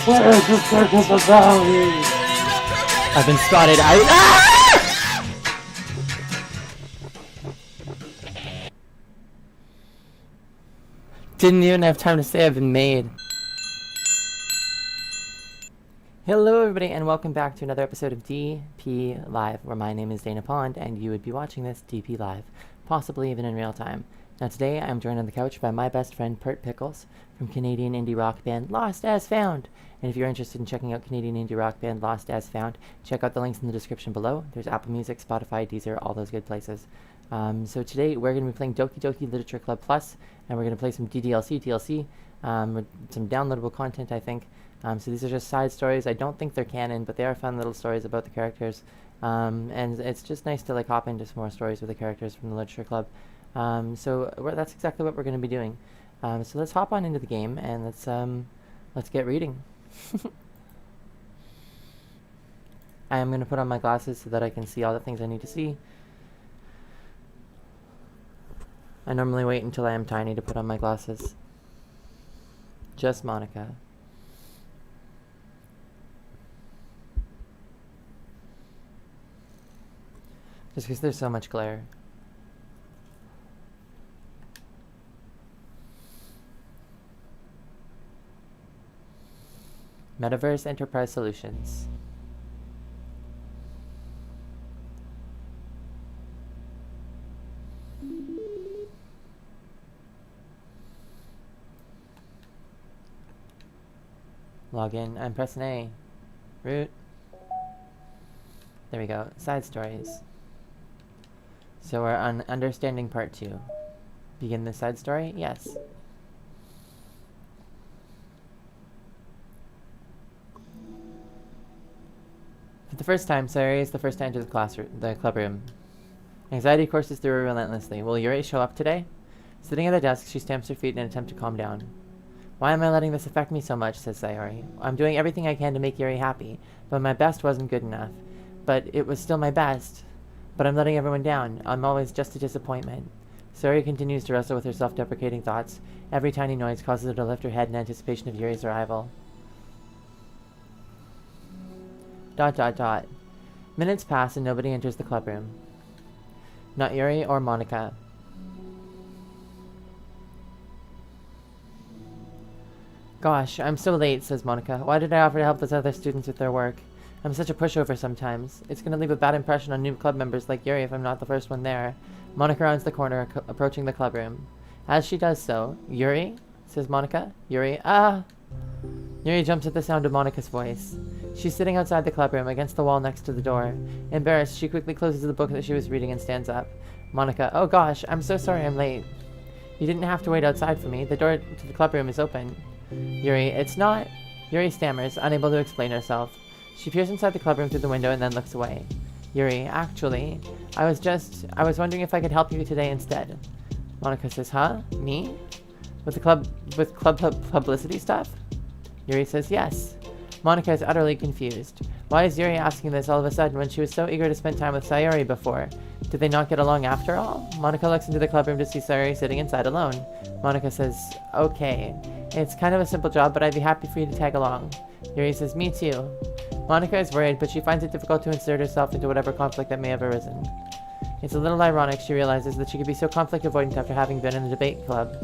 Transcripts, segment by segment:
Where is the circus of value? I've been spotted. Didn't even have time to say I've been made. Hello everybody and welcome back to another episode of DPLIve, where my name is Dana Pond and you would be watching this DPLIve, possibly even in real time. Now today I'm joined on the couch by my best friend Pert Pickles from Canadian indie rock band Lost As Found. And if you're interested in checking out Canadian indie rock band Lost As Found, check out the links in the description below. There's Apple Music, Spotify, Deezer, all those good places. So today we're going to be playing Doki Doki Literature Club Plus, and we're going to play some DLC, some downloadable content, I think. So these are just side stories. I don't think they're canon, but they are fun little stories about the characters. And it's just nice to like hop into some more stories with the characters from the Literature Club. So that's exactly what we're going to be doing. So let's hop on into the game and let's get reading. I am going to put on my glasses so that I can see all the things I need to see. I normally wait until I am tiny to put on my glasses. Just Monica. Just because there's so much glare. Metaverse Enterprise Solutions. Login. I'm pressing A. Root. There we go. Side stories. So we're on Understanding Part 2. Begin the side story? Yes. For the first time, Sayori is the first to enter the clubroom. Anxiety courses through her relentlessly. Will Yuri show up today? Sitting at the desk, she stamps her feet in an attempt to calm down. Why am I letting this affect me so much, says Sayori. I'm doing everything I can to make Yuri happy, but my best wasn't good enough. But it was still my best. But I'm letting everyone down. I'm always just a disappointment. Sayori continues to wrestle with her self-deprecating thoughts. Every tiny noise causes her to lift her head in anticipation of Yuri's arrival. ... Minutes pass and nobody enters the clubroom. Not Yuri or Monica. Gosh, I'm so late, says Monica. Why did I offer to help those other students with their work? I'm such a pushover sometimes. It's going to leave a bad impression on new club members like Yuri if I'm not the first one there. Monica rounds the corner, approaching the clubroom. As she does so, Yuri? Says Monica. Yuri, Yuri jumps at the sound of Monica's voice. She's sitting outside the clubroom against the wall next to the door. Embarrassed, she quickly closes the book that she was reading and stands up. Monica, oh gosh, I'm so sorry I'm late. You didn't have to wait outside for me. The door to the clubroom is open. Yuri, it's not... Yuri stammers, unable to explain herself. She peers inside the clubroom through the window and then looks away. Yuri, actually, I was wondering if I could help you today instead. Monica says, huh? Me? With club publicity stuff? Yuri says, yes. Monica is utterly confused. Why is Yuri asking this all of a sudden when she was so eager to spend time with Sayori before? Did they not get along after all? Monica looks into the clubroom to see Sayori sitting inside alone. Monica says, okay. It's kind of a simple job, but I'd be happy for you to tag along. Yuri says, me too. Monica is worried, but she finds it difficult to insert herself into whatever conflict that may have arisen. It's a little ironic she realizes that she could be so conflict avoidant after having been in a debate club.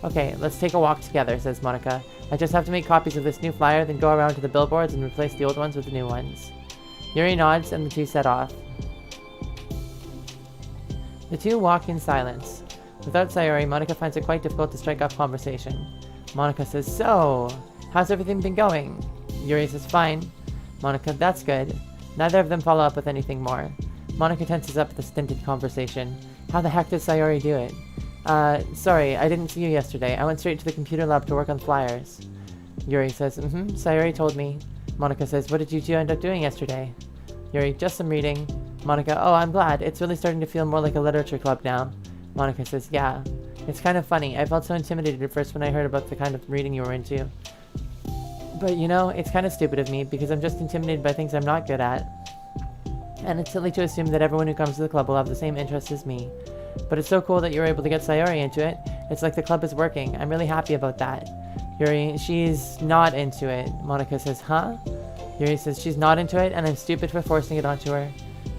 Okay, let's take a walk together, says Monica. I just have to make copies of this new flyer, then go around to the billboards and replace the old ones with the new ones. Yuri nods, and the two set off. The two walk in silence. Without Sayori, Monica finds it quite difficult to strike up conversation. Monica says, so, how's everything been going? Yuri says, fine. Monica, that's good. Neither of them follow up with anything more. Monica tenses up the stinted conversation. How the heck did Sayori do it? Sorry, I didn't see you yesterday. I went straight to the computer lab to work on flyers. Yuri says, Sayori told me. Monica says, what did you two end up doing yesterday? Yuri, just some reading. Monica, oh, I'm glad. It's really starting to feel more like a literature club now. Monica says, yeah. It's kind of funny. I felt so intimidated at first when I heard about the kind of reading you were into. But you know, it's kind of stupid of me because I'm just intimidated by things I'm not good at. And it's silly to assume that everyone who comes to the club will have the same interests as me. But it's so cool that you were able to get Sayori into it. It's like the club is working. I'm really happy about that. Yuri, she's not into it. Monica says, huh? Yuri says, she's not into it, and I'm stupid for forcing it onto her.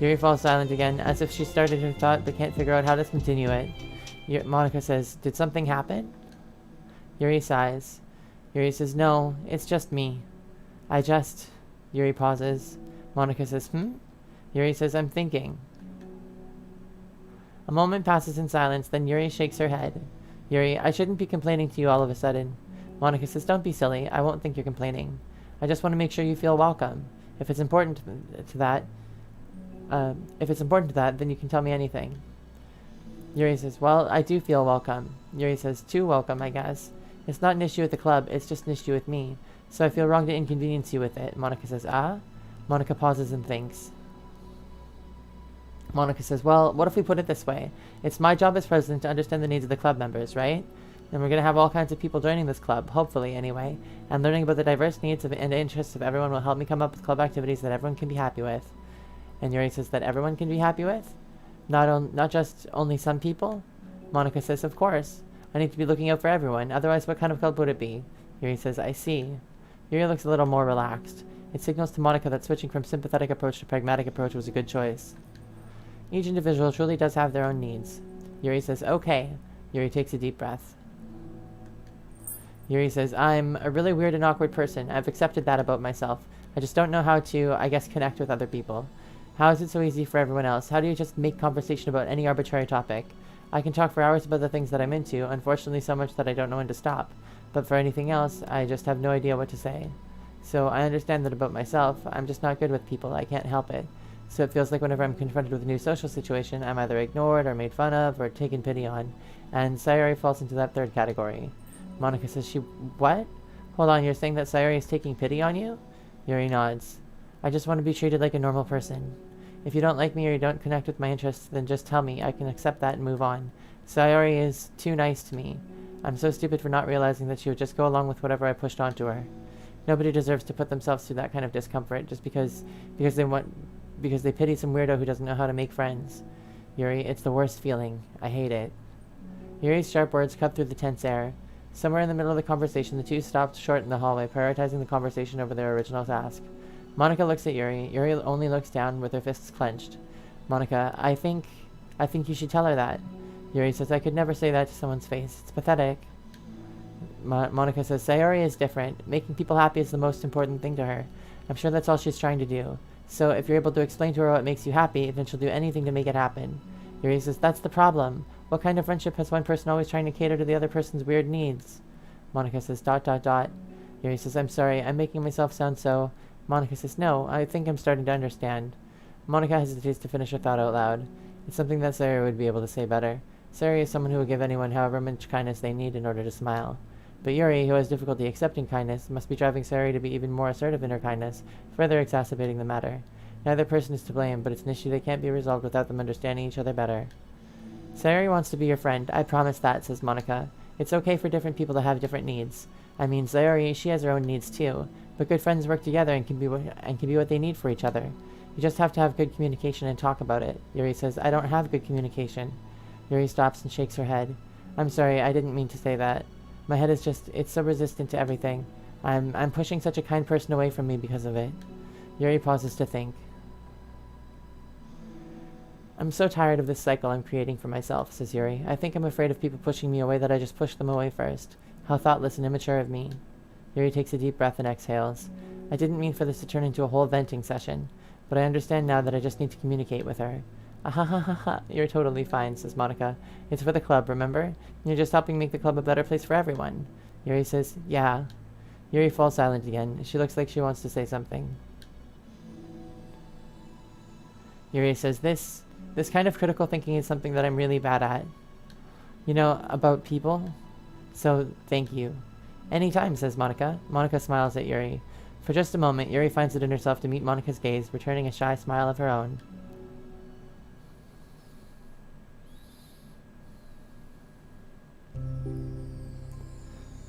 Yuri falls silent again, as if she started her thought but can't figure out how to continue it. Monica says, did something happen? Yuri sighs. Yuri says, no, it's just me. Yuri pauses. Monica says, Yuri says, I'm thinking. A moment passes in silence, then Yuri shakes her head. Yuri, I shouldn't be complaining to you all of a sudden. Monica says, don't be silly. I won't think you're complaining. I just want to make sure you feel welcome. If it's important to that, then you can tell me anything. Yuri says, well, I do feel welcome. Yuri says, too welcome, I guess. It's not an issue with the club, it's just an issue with me. So I feel wrong to inconvenience you with it. Monica says, ah? Monica pauses and thinks. Monica says, well, what if we put it this way? It's my job as president to understand the needs of the club members, right? And we're going to have all kinds of people joining this club, hopefully anyway, and learning about the diverse needs and interests of everyone will help me come up with club activities that everyone can be happy with. And Yuri says that everyone can be happy with? Not just only some people? Monica says, of course. I need to be looking out for everyone, otherwise what kind of club would it be? Yuri says, I see. Yuri looks a little more relaxed. It signals to Monica that switching from sympathetic approach to pragmatic approach was a good choice. Each individual truly does have their own needs. Yuri says, okay. Yuri takes a deep breath. Yuri says, I'm a really weird and awkward person. I've accepted that about myself. I just don't know how to, I guess, connect with other people. How is it so easy for everyone else? How do you just make conversation about any arbitrary topic? I can talk for hours about the things that I'm into, unfortunately so much that I don't know when to stop. But for anything else, I just have no idea what to say. So I understand that about myself. I'm just not good with people. I can't help it. So it feels like whenever I'm confronted with a new social situation, I'm either ignored or made fun of or taken pity on. And Sayori falls into that third category. Monica says, what? Hold on, you're saying that Sayori is taking pity on you? Yuri nods. I just want to be treated like a normal person. If you don't like me or you don't connect with my interests, then just tell me. I can accept that and move on. Sayori is too nice to me. I'm so stupid for not realizing that she would just go along with whatever I pushed onto her. Nobody deserves to put themselves through that kind of discomfort just because they pity some weirdo who doesn't know how to make friends. Yuri, it's the worst feeling. I hate it. Yuri's sharp words cut through the tense air. Somewhere in the middle of the conversation, the two stopped short in the hallway, prioritizing the conversation over their original task. Monica looks at Yuri. Yuri only looks down with her fists clenched. Monica, I think you should tell her that. Yuri says, I could never say that to someone's face. It's pathetic. Monica says, Sayori is different. Making people happy is the most important thing to her. I'm sure that's all she's trying to do. So if you're able to explain to her what makes you happy, then she'll do anything to make it happen. Yuri says, that's the problem. What kind of friendship has one person always trying to cater to the other person's weird needs? Monica says, ... Yuri says, I'm sorry, I'm making myself sound so... Monica says, no, I think I'm starting to understand. Monica hesitates to finish her thought out loud. It's something that Sayori would be able to say better. Sayori is someone who will give anyone however much kindness they need in order to smile. But Yuri, who has difficulty accepting kindness, must be driving Sayori to be even more assertive in her kindness, further exacerbating the matter. Neither person is to blame, but it's an issue that can't be resolved without them understanding each other better. Sayori wants to be your friend. I promise that, says Monica. It's okay for different people to have different needs. I mean, Sayori, she has her own needs too. But good friends work together and can be what they need for each other. You just have to have good communication and talk about it. Yuri says, I don't have good communication. Yuri stops and shakes her head. I'm sorry, I didn't mean to say that. My head is just, it's so resistant to everything. I'm pushing such a kind person away from me because of it. Yuri pauses to think. I'm so tired of this cycle I'm creating for myself, says Yuri. I think I'm afraid of people pushing me away that I just push them away first. How thoughtless and immature of me. Yuri takes a deep breath and exhales. I didn't mean for this to turn into a whole venting session, but I understand now that I just need to communicate with her. Ahahaha, you're totally fine, says Monica. It's for the club, remember? You're just helping make the club a better place for everyone. Yuri says, yeah. Yuri falls silent again. She looks like she wants to say something. Yuri says, this kind of critical thinking is something that I'm really bad at. You know, about people. So, thank you. Anytime, says Monica. Monica smiles at Yuri. For just a moment, Yuri finds it in herself to meet Monica's gaze, returning a shy smile of her own.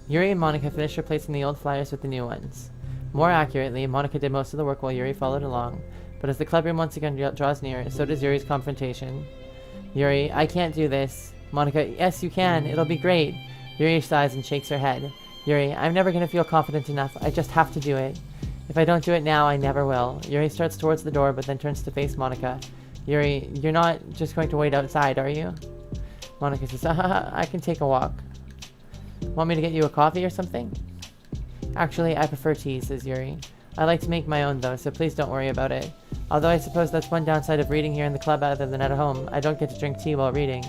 Yuri and Monica finished replacing the old flyers with the new ones. More accurately, Monica did most of the work while Yuri followed along, but as the clubroom once again draws near, so does Yuri's confrontation. Yuri, I can't do this. Monica, yes you can, it'll be great. Yuri sighs and shakes her head. Yuri, I'm never gonna feel confident enough. I just have to do it. If I don't do it now, I never will. Yuri starts towards the door, but then turns to face Monica. Yuri, you're not just going to wait outside, are you? Monica says, I can take a walk. Want me to get you a coffee or something? Actually, I prefer tea, says Yuri. I like to make my own though, so please don't worry about it. Although I suppose that's one downside of reading here in the club other than at home. I don't get to drink tea while reading.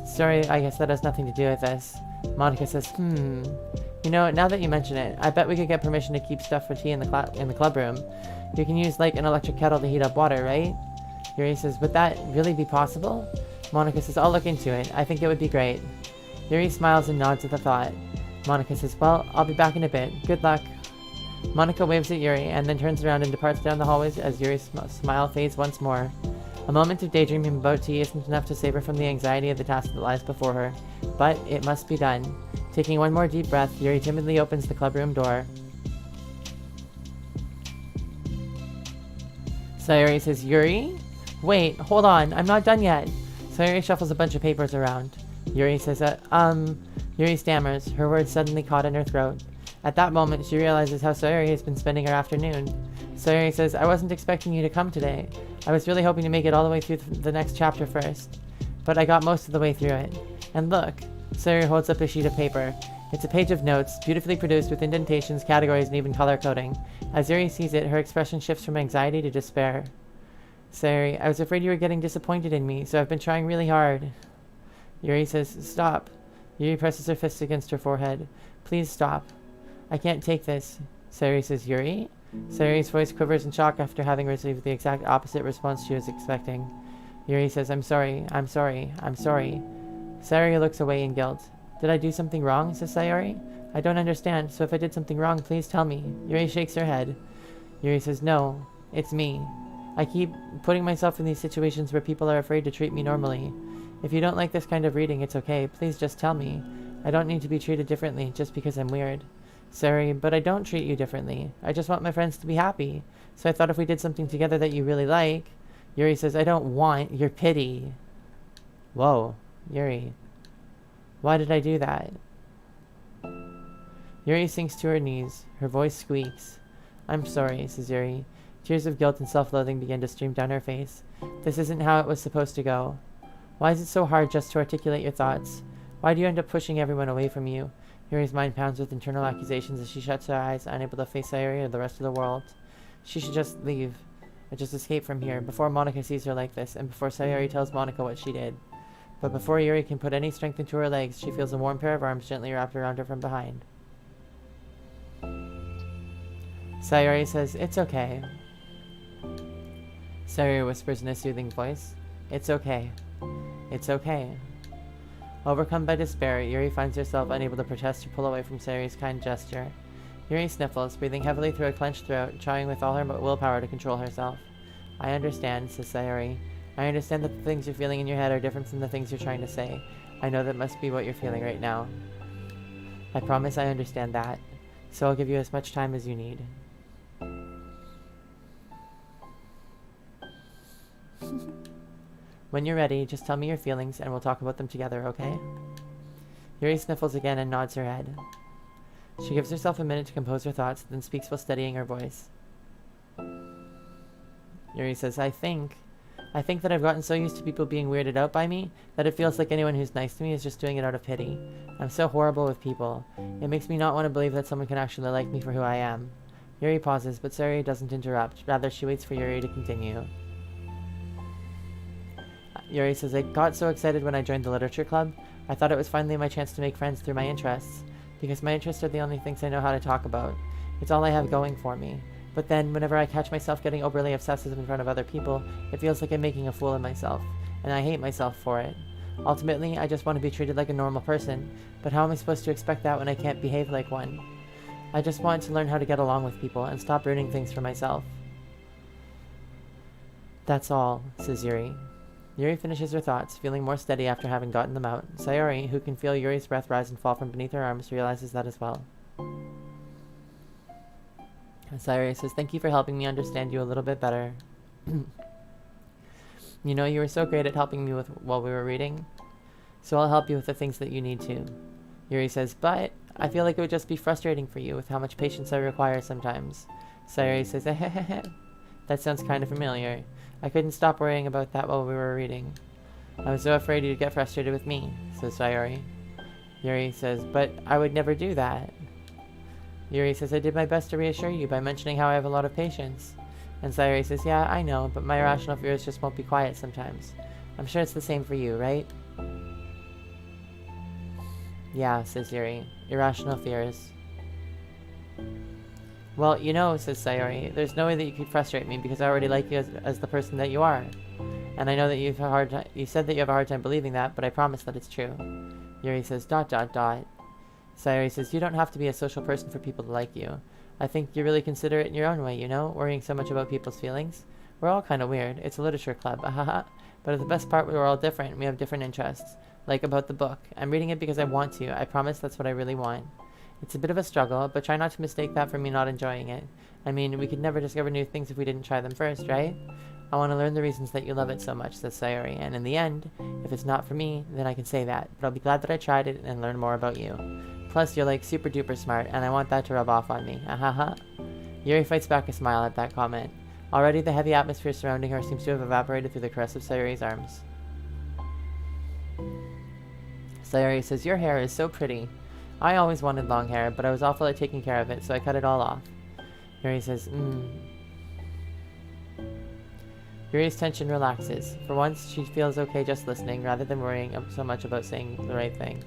Sorry, I guess that has nothing to do with this. Monica says, You know, now that you mention it, I bet we could get permission to keep stuff for tea in the club room. You can use like an electric kettle to heat up water, right? Yuri says, would that really be possible? Monica says, I'll look into it. I think it would be great. Yuri smiles and nods at the thought. Monica says, well, I'll be back in a bit. Good luck. Monica waves at Yuri and then turns around and departs down the hallways as Yuri's smile fades once more. A moment of daydreaming about tea isn't enough to save her from the anxiety of the task that lies before her, but it must be done. Taking one more deep breath, Yuri timidly opens the clubroom door. Sayuri says, Yuri? Wait, hold on, I'm not done yet. Sayuri shuffles a bunch of papers around. Yuri says, Yuri stammers, her words suddenly caught in her throat. At that moment, she realizes how Sayuri has been spending her afternoon. Sayuri says, I wasn't expecting you to come today. I was really hoping to make it all the way through the next chapter first. But I got most of the way through it. And look, Sayuri holds up a sheet of paper. It's a page of notes, beautifully produced with indentations, categories, and even color coding. As Yuri sees it, her expression shifts from anxiety to despair. Sayuri, I was afraid you were getting disappointed in me, so I've been trying really hard. Yuri says, stop. Yuri presses her fists against her forehead. Please stop. I can't take this. Sayuri says, Yuri? Sayuri's voice quivers in shock after having received the exact opposite response she was expecting. Yuri says, I'm sorry. Sayuri looks away in guilt. Did I do something wrong? Says Sayuri. I don't understand, so if I did something wrong, please tell me. Yuri shakes her head. Yuri says, no, it's me. I keep putting myself in these situations where people are afraid to treat me normally. If you don't like this kind of reading, it's okay. Please just tell me. I don't need to be treated differently just because I'm weird. Sayuri, but I don't treat you differently. I just want my friends to be happy. So I thought if we did something together that you really like... Yuri says, I don't want your pity. Whoa, Yuri. Why did I do that? Yuri sinks to her knees. Her voice squeaks. I'm sorry, says Yuri. Tears of guilt and self-loathing begin to stream down her face. This isn't how it was supposed to go. Why is it so hard just to articulate your thoughts? Why do you end up pushing everyone away from you? Yuri's mind pounds with internal accusations as she shuts her eyes, unable to face Sayuri or the rest of the world. She should just leave. Or just escape from here, before Monica sees her like this, and before Sayuri tells Monica what she did. But before Yuri can put any strength into her legs, she feels a warm pair of arms gently wrapped around her from behind. Sayuri says, it's okay. Sayuri whispers in a soothing voice, it's okay. It's okay. Overcome by despair, Yuri finds herself unable to protest or pull away from Sayuri's kind gesture. Yuri sniffles, breathing heavily through a clenched throat, trying with all her willpower to control herself. I understand, says Sayuri. I understand that the things you're feeling in your head are different from the things you're trying to say. I know that must be what you're feeling right now. I promise I understand that, so I'll give you as much time as you need. When you're ready, just tell me your feelings and we'll talk about them together, okay? Yuri sniffles again and nods her head. She gives herself a minute to compose her thoughts, then speaks while steadying her voice. Yuri says, I think that I've gotten so used to people being weirded out by me that it feels like anyone who's nice to me is just doing it out of pity. I'm so horrible with people. It makes me not want to believe that someone can actually like me for who I am. Yuri pauses, but Sayuri doesn't interrupt. Rather, she waits for Yuri to continue. Yuri says, I got so excited when I joined the literature club. I thought it was finally my chance to make friends through my interests. Because my interests are the only things I know how to talk about. It's all I have going for me. But then, whenever I catch myself getting overly obsessive in front of other people, it feels like I'm making a fool of myself. And I hate myself for it. Ultimately, I just want to be treated like a normal person. But how am I supposed to expect that when I can't behave like one? I just want to learn how to get along with people and stop ruining things for myself. That's all, says Yuri. Yuri finishes her thoughts, feeling more steady after having gotten them out. Sayuri, who can feel Yuri's breath rise and fall from beneath her arms, realizes that as well. Sayuri says, thank you for helping me understand you a little bit better. You know, you were so great at helping me with while we were reading, so I'll help you with the things that you need to. Yuri says, but I feel like it would just be frustrating for you with how much patience I require sometimes. Sayori says, That sounds kind of familiar. I couldn't stop worrying about that while we were reading. I was so afraid you'd get frustrated with me, says Sayori. Yuri says, but I would never do that. Yuri says, I did my best to reassure you by mentioning how I have a lot of patience. And Sayori says, yeah, I know, but my irrational fears just won't be quiet sometimes. I'm sure it's the same for you, right? Yeah, says Yuri. Irrational fears. Well, you know, says Sayori, there's no way that you could frustrate me because I already like you as the person that you are. And I know that you said that you have a hard time believing that, but I promise that it's true. Yuri says, ... Sayori says, you don't have to be a social person for people to like you. I think you're really considerate in your own way, you know, worrying so much about people's feelings. We're all kind of weird. It's a literature club, ahaha. But the best part, we're all different, and we have different interests. Like about the book. I'm reading it because I want to. I promise that's what I really want. It's a bit of a struggle, but try not to mistake that for me not enjoying it. I mean, we could never discover new things if we didn't try them first, right? I want to learn the reasons that you love it so much, says Sayori, and in the end, if it's not for me, then I can say that, but I'll be glad that I tried it and learned more about you. Plus, you're like super duper smart, and I want that to rub off on me, ahaha. Yuri fights back a smile at that comment. Already the heavy atmosphere surrounding her seems to have evaporated through the caress of Sayori's arms. Sayori says, your hair is so pretty. I always wanted long hair, but I was awful at taking care of it, so I cut it all off. Yuri says, Yuri's tension relaxes. For once, she feels okay just listening, rather than worrying so much about saying the right thing.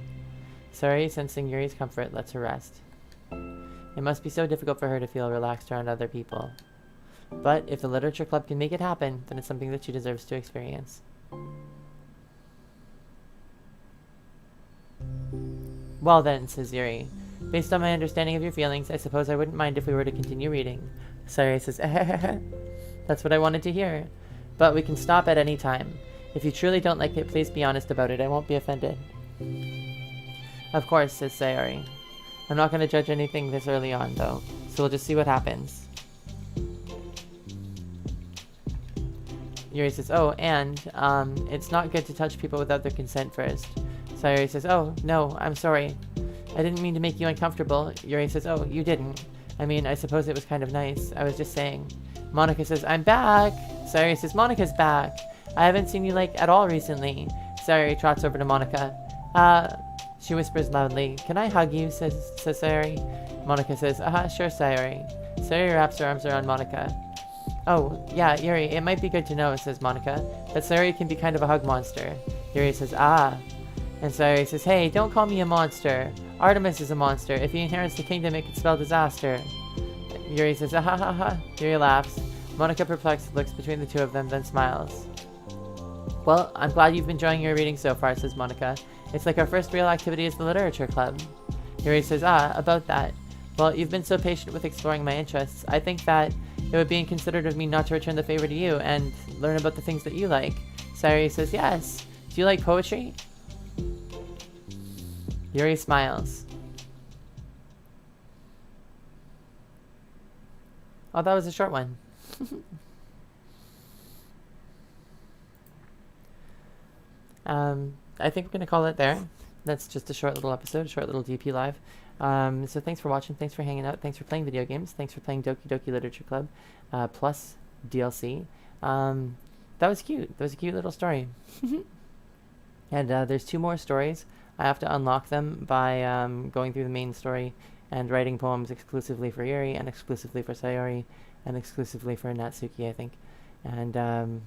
Sayori, sensing Yuri's comfort, lets her rest. It must be so difficult for her to feel relaxed around other people. But if the literature club can make it happen, then it's something that she deserves to experience. Well then, says Yuri. Based on my understanding of your feelings, I suppose I wouldn't mind if we were to continue reading. Sayori says, That's what I wanted to hear. But we can stop at any time. If you truly don't like it, please be honest about it. I won't be offended. Of course, says Sayori. I'm not going to judge anything this early on, though, so we'll just see what happens. Yuri says, oh, and, it's not good to touch people without their consent first. Sayori says, oh, no, I'm sorry. I didn't mean to make you uncomfortable. Yuri says, oh, you didn't. I mean, I suppose it was kind of nice. I was just saying. Monika says, I'm back! Sayori says, Monika's back! I haven't seen you, like, at all recently. Sayori trots over to Monika. She whispers loudly, can I hug you, says Sayori. Monika says, sure, Sayori. Sayori wraps her arms around Monika. Oh, yeah, Yuri, it might be good to know, says Monika, that Sayori can be kind of a hug monster. Yuri says, And Sayori says, hey, don't call me a monster. Artemis is a monster. If he inherits the kingdom, it could spell disaster. Yuri says, Yuri laughs. Monika, perplexed, looks between the two of them, then smiles. Well, I'm glad you've been enjoying your reading so far, says Monika. It's like our first real activity as the literature club. Yuri says, about that. Well, you've been so patient with exploring my interests. I think that it would be inconsiderate of me not to return the favor to you and learn about the things that you like. Sayori says, yes. Do you like poetry? Yuri smiles. Oh, that was a short one. I think we're going to call it there. That's just a short little episode, a short little DPLIve. So thanks for watching, thanks for hanging out, thanks for playing video games, thanks for playing Doki Doki Literature Club, plus DLC. That was cute. That was a cute little story. And there's 2 more stories. I have to unlock them by going through the main story and writing poems exclusively for Yuri, and exclusively for Sayori, and exclusively for Natsuki, I think. And,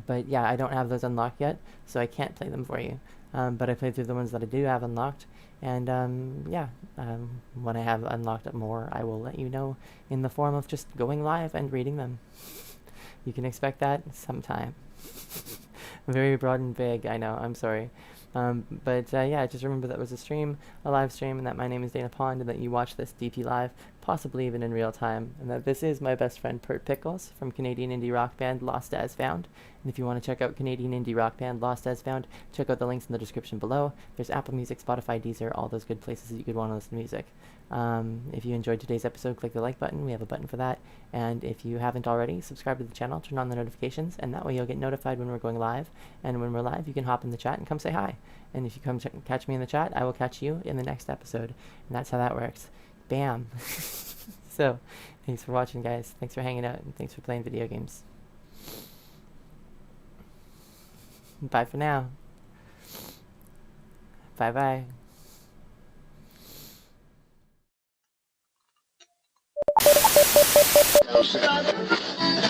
but yeah, I don't have those unlocked yet, so I can't play them for you. But I played through the ones that I do have unlocked, and when I have unlocked more, I will let you know in the form of just going live and reading them. You can expect that sometime. Very broad and vague, I know, I'm sorry. But yeah, just remember that was a stream, a live stream, and that my name is Dana Pond, and that you watch this DPLIve possibly even in real time, and that this is my best friend Pert Pickles from Canadian indie rock band Lost As Found. And if you want to check out Canadian indie rock band Lost As Found, check out the links in the description below. There's Apple Music, Spotify, Deezer, all those good places that you could want to listen to music. If you enjoyed today's episode, click the like button. We have a button for that. And if you haven't already, subscribe to the channel, turn on the notifications, and that way you'll get notified when we're going live. And when we're live, you can hop in the chat and come say hi. And if you come catch me in the chat, I will catch you in the next episode. And that's how that works. Bam. So, thanks for watching, guys. Thanks for hanging out, and thanks for playing video games. Bye for now. Bye-bye. No,